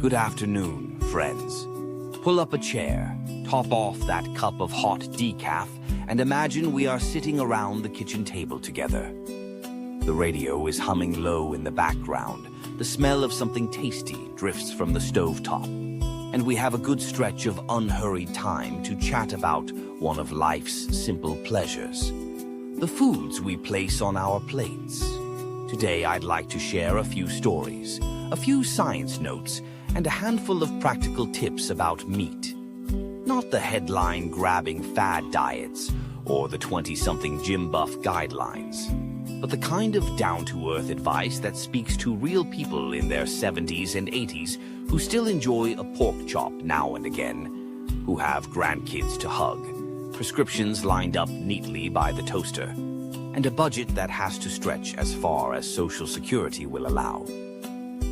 Good afternoon, friends. Pull up a chair, top off that cup of hot decaf, and imagine we are sitting around the kitchen table together. The radio is humming low in the background. The smell of something tasty drifts from the stovetop, and we have a good stretch of unhurried time to chat about one of life's simple pleasures, the foods we place on our plates. Today I'd like to share a few stories, a few science notes, and a handful of practical tips about meat. Not the headline-grabbing fad diets or the 20-something gym buff guidelines, but the kind of down-to-earth advice that speaks to real people in their 70s and 80s who still enjoy a pork chop now and again, who have grandkids to hug, prescriptions lined up neatly by the toaster, and a budget that has to stretch as far as Social Security will allow.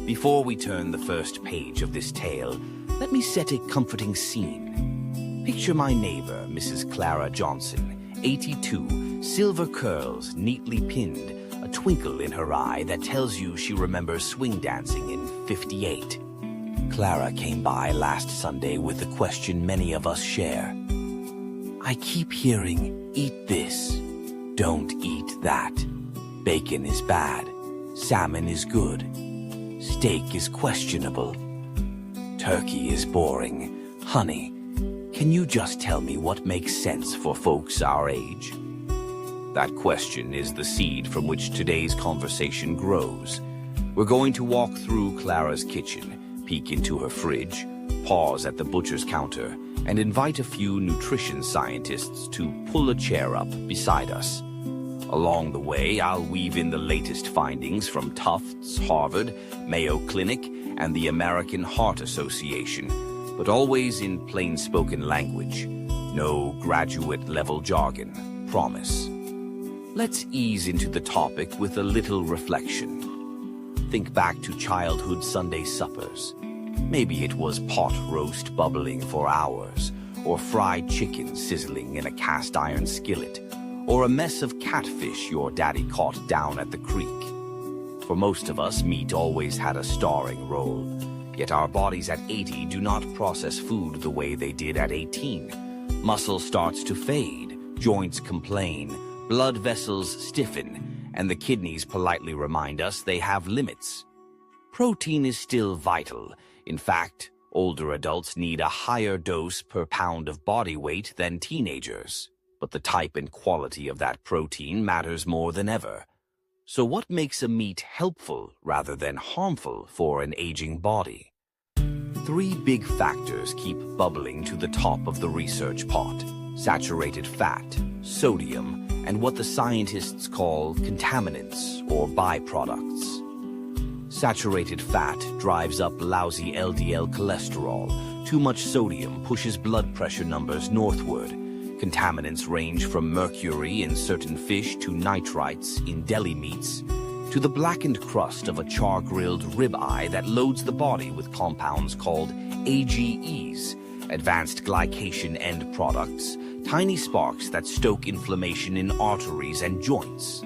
Before we turn the first page of this tale, let me set a comforting scene. Picture my neighbor, Mrs. Clara Johnson, 82, silver curls neatly pinned, a twinkle in her eye that tells you she remembers swing dancing in '58. Clara came by last Sunday with the question many of us share. I keep hearing, eat this, don't eat that. Bacon is bad, salmon is good, steak is questionable, turkey is boring. Honey, can you just tell me what makes sense for folks our age? That question is the seed from which today's conversation grows. We're going to walk through Clara's kitchen, peek into her fridge, pause at the butcher's counter, and invite a few nutrition scientists to pull a chair up beside us. Along the way, I'll weave in the latest findings from Tufts, Harvard, Mayo Clinic, and the American Heart Association, but always in plain-spoken language. No graduate-level jargon, promise. Let's ease into the topic with a little reflection. Think back to childhood Sunday suppers. Maybe it was pot roast bubbling for hours, or fried chicken sizzling in a cast-iron skillet, or a mess of catfish your daddy caught down at the creek. For most of us, meat always had a starring role, yet our bodies at 80 do not process food the way they did at 18. Muscle starts to fade, joints complain, blood vessels stiffen, and the kidneys politely remind us they have limits. Protein is still vital. In fact, older adults need a higher dose per pound of body weight than teenagers. But the type and quality of that protein matters more than ever. So what makes a meat helpful rather than harmful for an aging body? 3 big factors keep bubbling to the top of the research pot: saturated fat, sodium, and what the scientists call contaminants or byproducts. Saturated fat drives up lousy LDL cholesterol. Too much sodium pushes blood pressure numbers northward. Contaminants range from mercury in certain fish to nitrites in deli meats, to the blackened crust of a char-grilled ribeye that loads the body with compounds called AGEs, advanced glycation end products, tiny sparks that stoke inflammation in arteries and joints.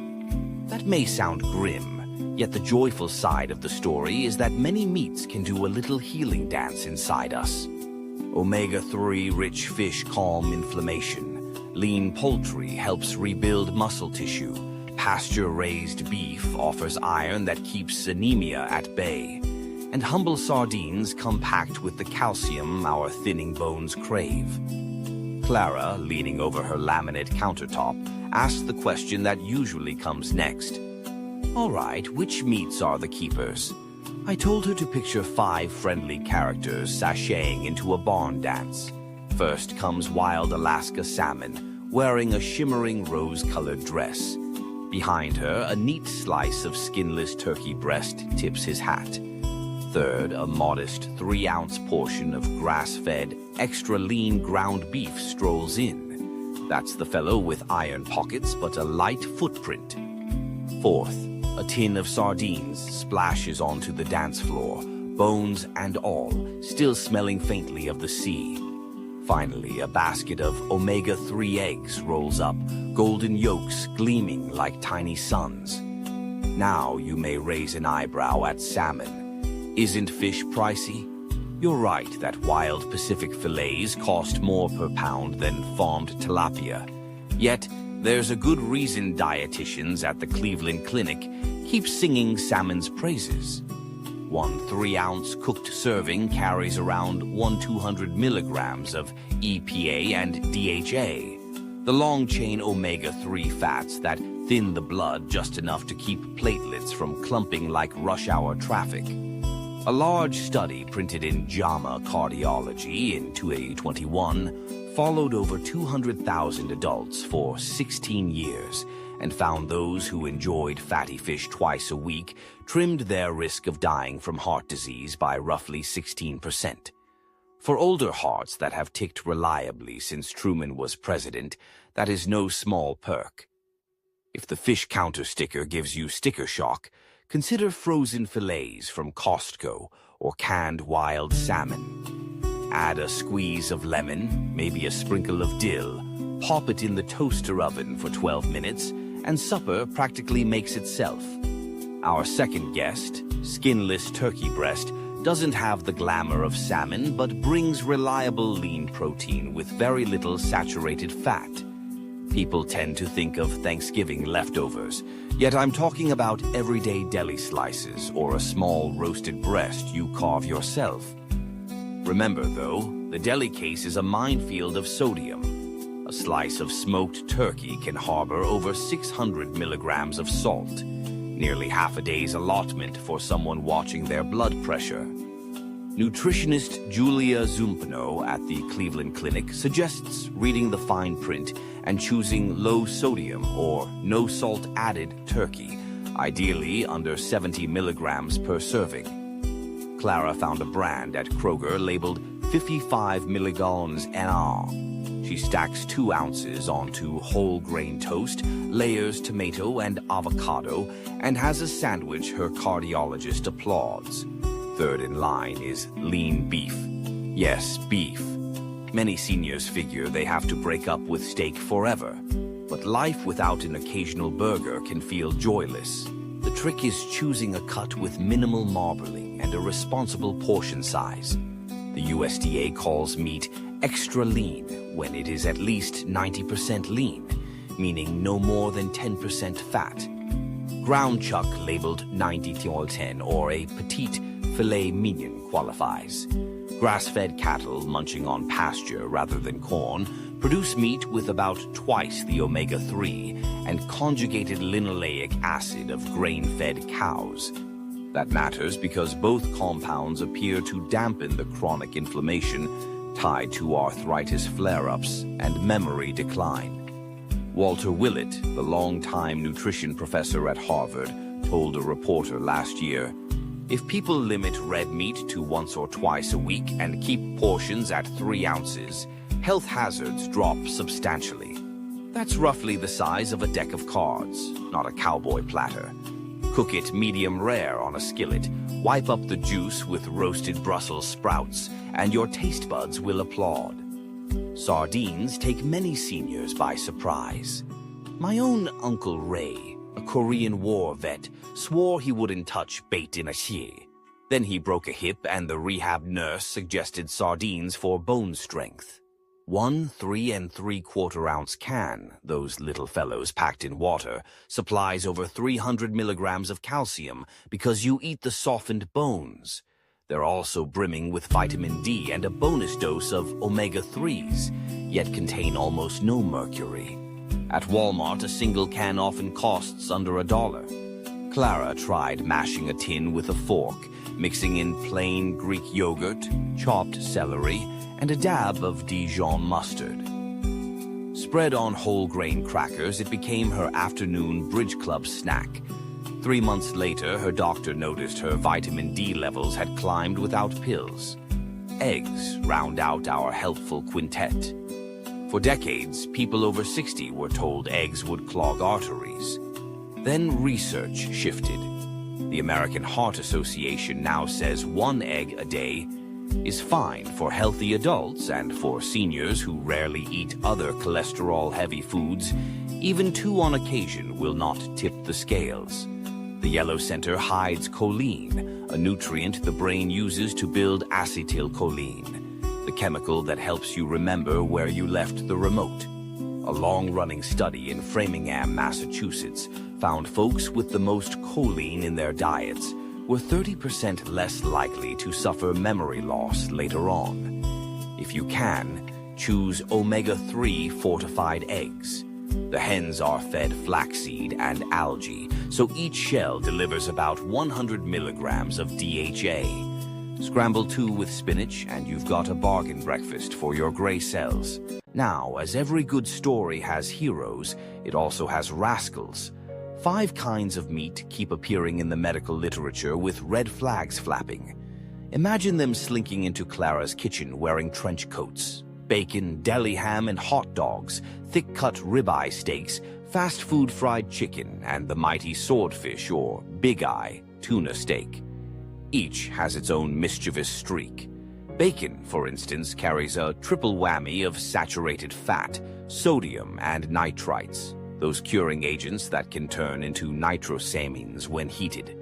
That may sound grim, yet the joyful side of the story is that many meats can do a little healing dance inside us. Omega-3 rich fish calm inflammation. Lean poultry helps rebuild muscle tissue. Pasture-raised beef offers iron that keeps anemia at bay. And humble sardines come packed with the calcium our thinning bones crave. Clara, leaning over her laminate countertop, asks the question that usually comes next. All right, which meats are the keepers? I told her to picture 5 friendly characters sashaying into a barn dance. First comes wild Alaska salmon, wearing a shimmering rose-colored dress. Behind her, a neat slice of skinless turkey breast tips his hat. Third, a modest 3-ounce portion of grass-fed, extra-lean ground beef strolls in. That's the fellow with iron pockets but a light footprint. Fourth, a tin of sardines splashes onto the dance floor, bones and all, still smelling faintly of the sea. Finally, a basket of omega-3 eggs rolls up, golden yolks gleaming like tiny suns. Now you may raise an eyebrow at salmon. Isn't fish pricey? You're right that wild Pacific fillets cost more per pound than farmed tilapia. Yet, there's a good reason dietitians at the Cleveland Clinic keep singing salmon's praises. One 3-ounce cooked serving carries around 200 milligrams of EPA and DHA, the long-chain omega-3 fats that thin the blood just enough to keep platelets from clumping like rush-hour traffic. A large study printed in JAMA Cardiology in 2021 followed over 200,000 adults for 16 years and found those who enjoyed fatty fish twice a week trimmed their risk of dying from heart disease by roughly 16%. For older hearts that have ticked reliably since Truman was president, that is no small perk. If the fish counter sticker gives you sticker shock, consider frozen fillets from Costco or canned wild salmon. Add a squeeze of lemon, maybe a sprinkle of dill, pop it in the toaster oven for 12 minutes, and supper practically makes itself. Our second guest, skinless turkey breast, doesn't have the glamour of salmon but brings reliable lean protein with very little saturated fat. People tend to think of Thanksgiving leftovers, yet I'm talking about everyday deli slices or a small roasted breast you carve yourself. Remember, though, the deli case is a minefield of sodium. A slice of smoked turkey can harbor over 600 milligrams of salt, nearly half a day's allotment for someone watching their blood pressure. Nutritionist Julia Zumpano at the Cleveland Clinic suggests reading the fine print and choosing low-sodium or no-salt-added turkey, ideally under 70 milligrams per serving. Clara found a brand at Kroger labeled 55 milligallons NR. She stacks 2 ounces onto whole grain toast, layers tomato and avocado, and has a sandwich her cardiologist applauds. Third in line is lean beef. Yes, beef. Many seniors figure they have to break up with steak forever, but life without an occasional burger can feel joyless. The trick is choosing a cut with minimal marbling and a responsible portion size. The USDA calls meat extra lean when it is at least 90% lean, meaning no more than 10% fat. Ground chuck labeled 90-10 or a petite filet mignon qualifies. Grass-fed cattle munching on pasture rather than corn produce meat with about twice the omega-3 and conjugated linoleic acid of grain-fed cows. That matters because both compounds appear to dampen the chronic inflammation tied to arthritis flare-ups and memory decline. Walter Willett, the longtime nutrition professor at Harvard, told a reporter last year, "If people limit red meat to once or twice a week and keep portions at 3 ounces, health hazards drop substantially." That's roughly the size of a deck of cards, not a cowboy platter. Cook it medium rare on a skillet, wipe up the juice with roasted Brussels sprouts, and your taste buds will applaud. Sardines take many seniors by surprise. My own Uncle Ray, a Korean War vet, swore he wouldn't touch bait in a hie. Then he broke a hip and the rehab nurse suggested sardines for bone strength. 1 3 3/4 ounce can, those little fellows packed in water, supplies over 300 milligrams of calcium because you eat the softened bones. They're also brimming with vitamin D and a bonus dose of omega-3s, yet contain almost no mercury. At Walmart, a single can often costs under $1. Clara tried mashing a tin with a fork, mixing in plain Greek yogurt, chopped celery, and a dab of Dijon mustard. Spread on whole grain crackers, it became her afternoon bridge club snack. 3 months later, her doctor noticed her vitamin D levels had climbed without pills. Eggs round out our healthful quintet. For decades, people over 60 were told eggs would clog arteries. Then research shifted. The American Heart Association now says 1 egg a day is fine for healthy adults and for seniors who rarely eat other cholesterol-heavy foods. Even 2 on occasion will not tip the scales. The yellow center hides choline, a nutrient the brain uses to build acetylcholine, the chemical that helps you remember where you left the remote. A long-running study in Framingham, Massachusetts, found folks with the most choline in their diets were 30% less likely to suffer memory loss later on. If you can, choose omega-3 fortified eggs. The hens are fed flaxseed and algae, so each shell delivers about 100 milligrams of DHA. Scramble 2 with spinach and you've got a bargain breakfast for your gray cells. Now, as every good story has heroes, it also has rascals. 5 kinds of meat keep appearing in the medical literature with red flags flapping. Imagine them slinking into Clara's kitchen wearing trench coats. Bacon, deli ham, and hot dogs, thick-cut ribeye steaks, fast food fried chicken, and the mighty swordfish or big eye tuna steak. Each has its own mischievous streak. Bacon, for instance, carries a triple whammy of saturated fat, sodium, and nitrites, those curing agents that can turn into nitrosamines when heated.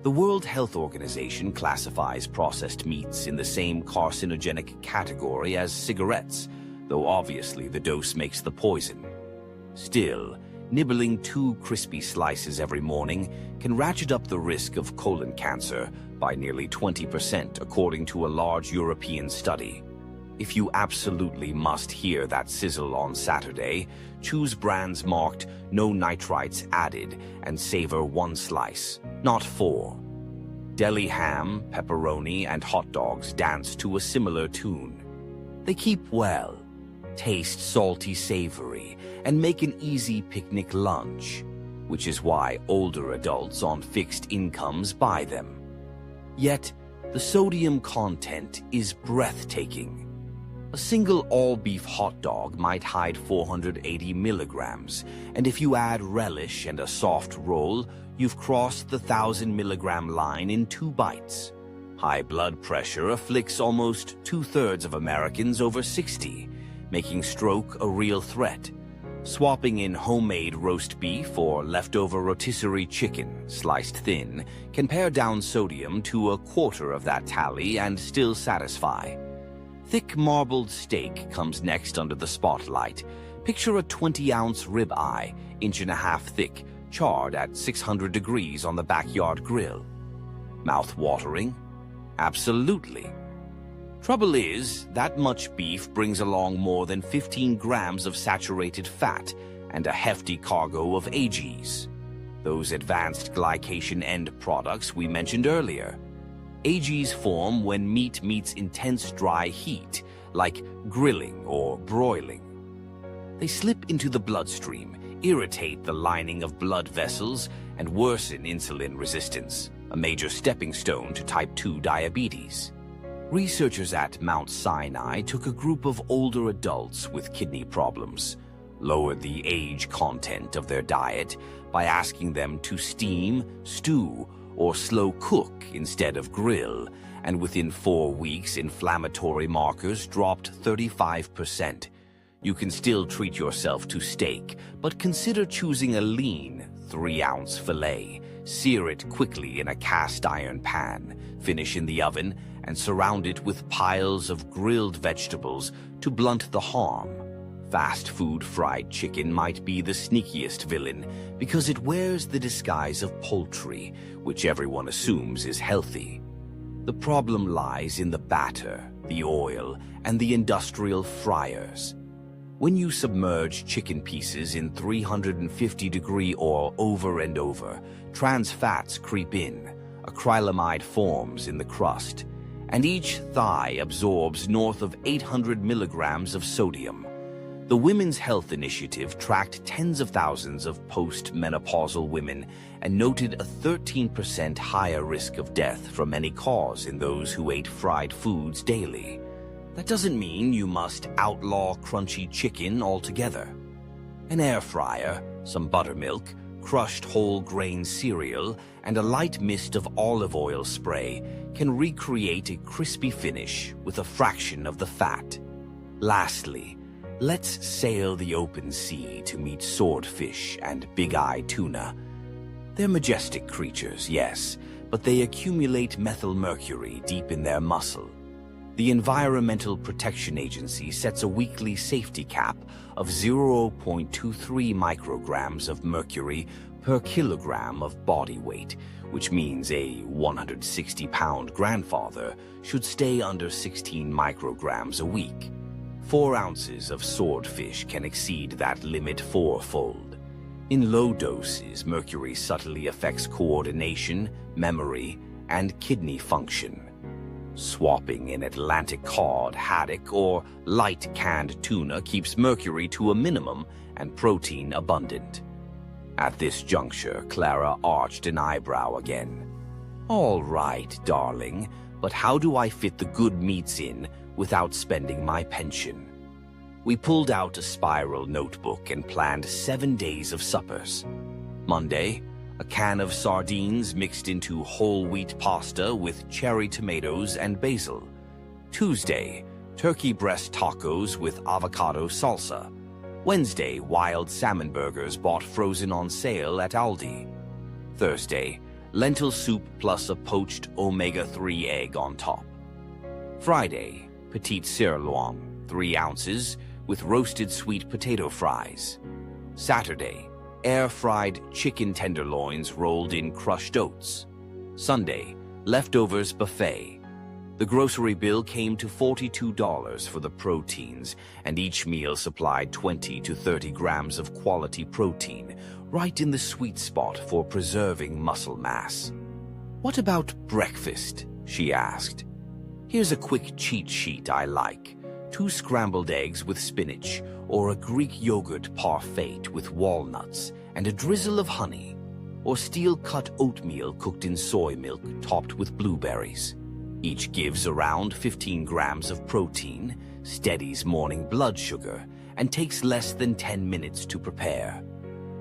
The World Health Organization classifies processed meats in the same carcinogenic category as cigarettes, though obviously the dose makes the poison. Still, nibbling 2 crispy slices every morning can ratchet up the risk of colon cancer by nearly 20%, according to a large European study. If you absolutely must hear that sizzle on Saturday, choose brands marked "No Nitrites Added" and savor 1 slice, not 4. Deli ham, pepperoni, and hot dogs dance to a similar tune. They keep well, taste salty savory, and make an easy picnic lunch, which is why older adults on fixed incomes buy them. Yet, the sodium content is breathtaking. A single all-beef hot dog might hide 480 milligrams, and if you add relish and a soft roll, you've crossed the 1,000-milligram line in 2 bites. High blood pressure afflicts almost 2/3 of Americans over 60, making stroke a real threat. Swapping in homemade roast beef or leftover rotisserie chicken, sliced thin, can pare down sodium to 1/4 of that tally and still satisfy. Thick marbled steak comes next under the spotlight. Picture a 20-ounce ribeye, 1.5 inches thick, charred at 600 degrees on the backyard grill. Mouth-watering? Absolutely. Trouble is, that much beef brings along more than 15 grams of saturated fat and a hefty cargo of AGs, those advanced glycation end products we mentioned earlier. AGs form when meat meets intense dry heat, like grilling or broiling. They slip into the bloodstream, irritate the lining of blood vessels, and worsen insulin resistance, a major stepping stone to type 2 diabetes. Researchers at Mount Sinai took a group of older adults with kidney problems, lowered the age content of their diet by asking them to steam, stew, or slow cook instead of grill, and within 4 weeks, inflammatory markers dropped 35%. You can still treat yourself to steak, but consider choosing a lean 3-ounce fillet. Sear it quickly in a cast iron pan, finish in the oven, and surround it with piles of grilled vegetables to blunt the harm. Fast food fried chicken might be the sneakiest villain because it wears the disguise of poultry, which everyone assumes is healthy. The problem lies in the batter, the oil, and the industrial fryers. When you submerge chicken pieces in 350-degree oil over and over, trans fats creep in, acrylamide forms in the crust, and each thigh absorbs north of 800 milligrams of sodium. The Women's Health Initiative tracked tens of thousands of post-menopausal women and noted a 13% higher risk of death from any cause in those who ate fried foods daily. That doesn't mean you must outlaw crunchy chicken altogether. An air fryer, some buttermilk, crushed whole grain cereal, and a light mist of olive oil spray can recreate a crispy finish with a fraction of the fat. Lastly, let's sail the open sea to meet swordfish and big-eye tuna. They're majestic creatures, yes, but they accumulate methyl mercury deep in their muscle. The Environmental Protection Agency sets a weekly safety cap of 0.23 micrograms of mercury per kilogram of body weight, which means a 160-pound grandfather should stay under 16 micrograms a week. 4 ounces of swordfish can exceed that limit fourfold. In low doses, mercury subtly affects coordination, memory, and kidney function. Swapping in Atlantic cod, haddock, or light canned tuna keeps mercury to a minimum and protein abundant. At this juncture, Clara arched an eyebrow again. "All right, darling, but how do I fit the good meats in without spending my pension?" We pulled out a spiral notebook and planned 7 days of suppers. Monday, a can of sardines mixed into whole wheat pasta with cherry tomatoes and basil. Tuesday, turkey breast tacos with avocado salsa. Wednesday, wild salmon burgers bought frozen on sale at Aldi. Thursday, lentil soup plus a poached omega-3 egg on top. Friday, petite sirloin, 3 ounces, with roasted sweet potato fries. Saturday, air-fried chicken tenderloins rolled in crushed oats. Sunday, leftovers buffet. The grocery bill came to $42 for the proteins, and each meal supplied 20 to 30 grams of quality protein, right in the sweet spot for preserving muscle mass. "What about breakfast?" she asked. "Here's a quick cheat sheet I like. 2 scrambled eggs with spinach, or a Greek yogurt parfait with walnuts and a drizzle of honey, or steel-cut oatmeal cooked in soy milk topped with blueberries. Each gives around 15 grams of protein, steadies morning blood sugar, and takes less than 10 minutes to prepare.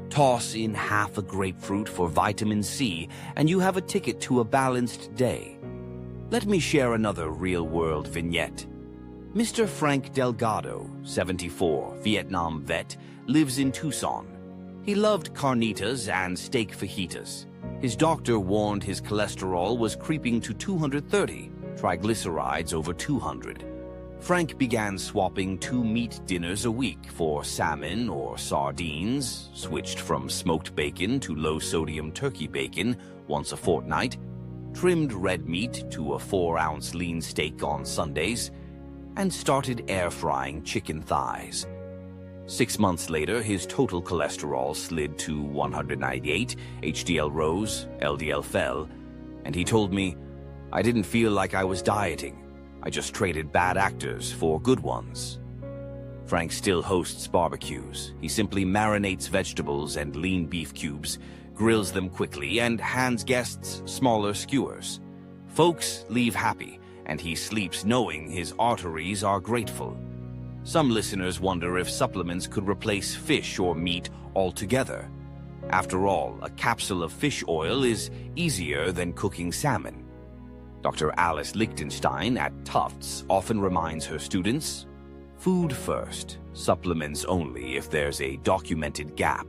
Toss in half a grapefruit for vitamin C, and you have a ticket to a balanced day." Let me share another real-world vignette. Mr. Frank Delgado, 74, Vietnam vet, lives in Tucson. He loved carnitas and steak fajitas. His doctor warned his cholesterol was creeping to 230, triglycerides over 200. Frank began swapping 2 meat dinners a week for salmon or sardines, switched from smoked bacon to low-sodium turkey bacon once a fortnight, trimmed red meat to a 4-ounce lean steak on Sundays, and started air-frying chicken thighs. 6 months later, his total cholesterol slid to 198, HDL rose, LDL fell, and he told me, "I didn't feel like I was dieting. I just traded bad actors for good ones." Frank still hosts barbecues. He simply marinates vegetables and lean beef cubes, grills them quickly, and hands guests smaller skewers. Folks leave happy, and he sleeps knowing his arteries are grateful. Some listeners wonder if supplements could replace fish or meat altogether. After all, a capsule of fish oil is easier than cooking salmon. Dr. Alice Lichtenstein at Tufts often reminds her students, "Food first, supplements only if there's a documented gap."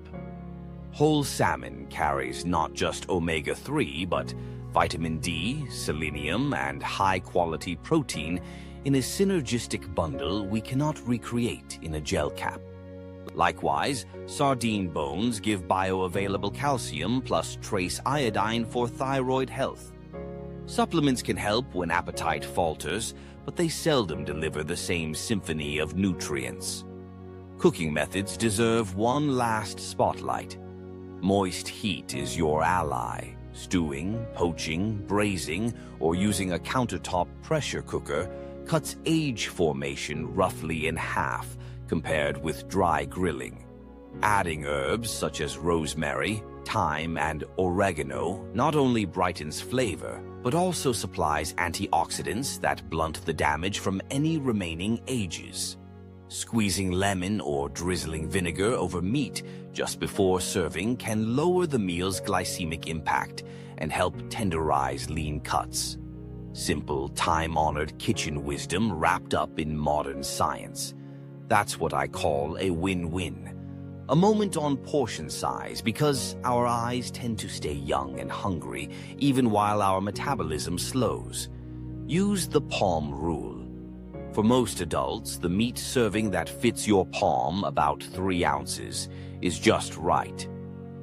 Whole salmon carries not just omega-3, but vitamin D, selenium, and high-quality protein in a synergistic bundle we cannot recreate in a gel cap. Likewise, sardine bones give bioavailable calcium plus trace iodine for thyroid health. Supplements can help when appetite falters, but they seldom deliver the same symphony of nutrients. Cooking methods deserve one last spotlight. Moist heat is your ally. Stewing, poaching, braising, or using a countertop pressure cooker cuts age formation roughly in half compared with dry grilling. Adding herbs such as rosemary, thyme, and oregano not only brightens flavor, but also supplies antioxidants that blunt the damage from any remaining ages. Squeezing lemon or drizzling vinegar over meat just before serving can lower the meal's glycemic impact and help tenderize lean cuts. Simple, time-honored kitchen wisdom wrapped up in modern science. That's what I call a win-win. A moment on portion size, because our eyes tend to stay young and hungry even while our metabolism slows. Use the palm rule. For most adults, the meat serving that fits your palm, about 3 ounces, is just right.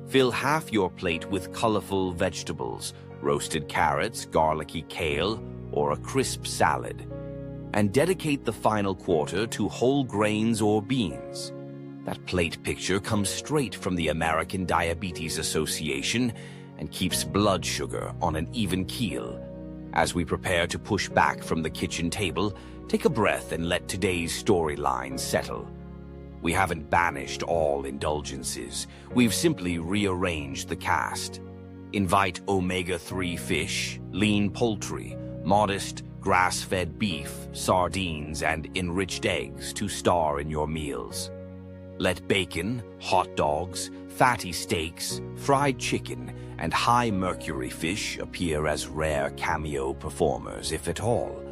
Fill half your plate with colorful vegetables, roasted carrots, garlicky kale, or a crisp salad, and dedicate the final quarter to whole grains or beans. That plate picture comes straight from the American Diabetes Association and keeps blood sugar on an even keel. As we prepare to push back from the kitchen table, take a breath and let today's storyline settle. We haven't banished all indulgences. We've simply rearranged the cast. Invite omega-3 fish, lean poultry, modest grass-fed beef, sardines, and enriched eggs to star in your meals. Let bacon, hot dogs, fatty steaks, fried chicken, and high-mercury fish appear as rare cameo performers, if at all.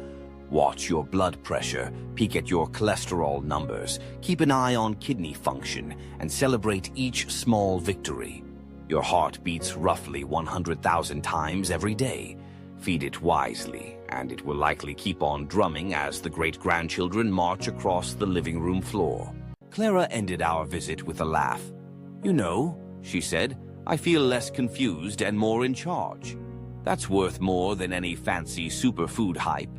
Watch your blood pressure, peek at your cholesterol numbers, keep an eye on kidney function, and celebrate each small victory. Your heart beats roughly 100,000 times every day. Feed it wisely, and it will likely keep on drumming as the great-grandchildren march across the living room floor. Clara ended our visit with a laugh. "You know," she said, "I feel less confused and more in charge. That's worth more than any fancy superfood hype."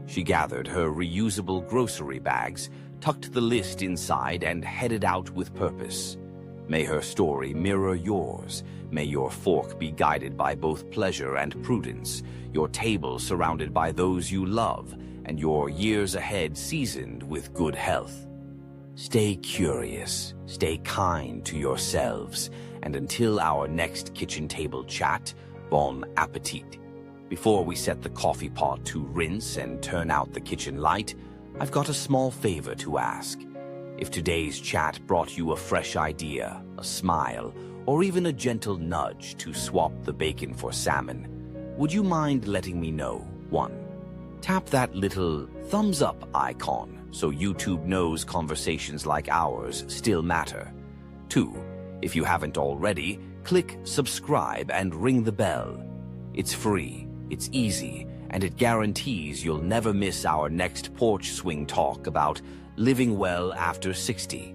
She gathered her reusable grocery bags, tucked the list inside, and headed out with purpose. May her story mirror yours. May your fork be guided by both pleasure and prudence, your table surrounded by those you love, and your years ahead seasoned with good health. Stay curious, stay kind to yourselves, and until our next kitchen table chat, bon appetit. Before we set the coffee pot to rinse and turn out the kitchen light, I've got a small favor to ask. If today's chat brought you a fresh idea, a smile, or even a gentle nudge to swap the bacon for salmon, would you mind letting me know? 1. Tap that little thumbs up icon so YouTube knows conversations like ours still matter. 2. If you haven't already, click subscribe and ring the bell. It's free, it's easy, and it guarantees you'll never miss our next porch swing talk about living well after 60.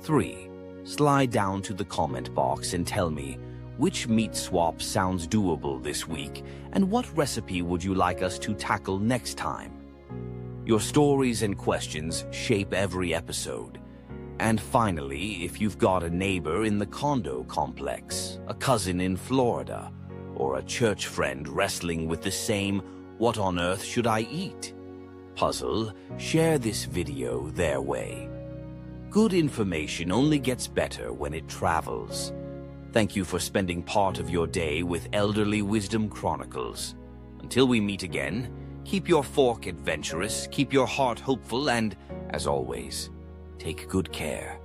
3. Slide down to the comment box and tell me which meat swap sounds doable this week and what recipe would you like us to tackle next time. Your stories and questions shape every episode. And finally, if you've got a neighbor in the condo complex, a cousin in Florida, or a church friend wrestling with the same "what on earth should I eat" puzzle, share this video their way. Good information only gets better when it travels. Thank you for spending part of your day with Elderly Wisdom Chronicles. Until we meet again, keep your fork adventurous, keep your heart hopeful, and, as always, take good care.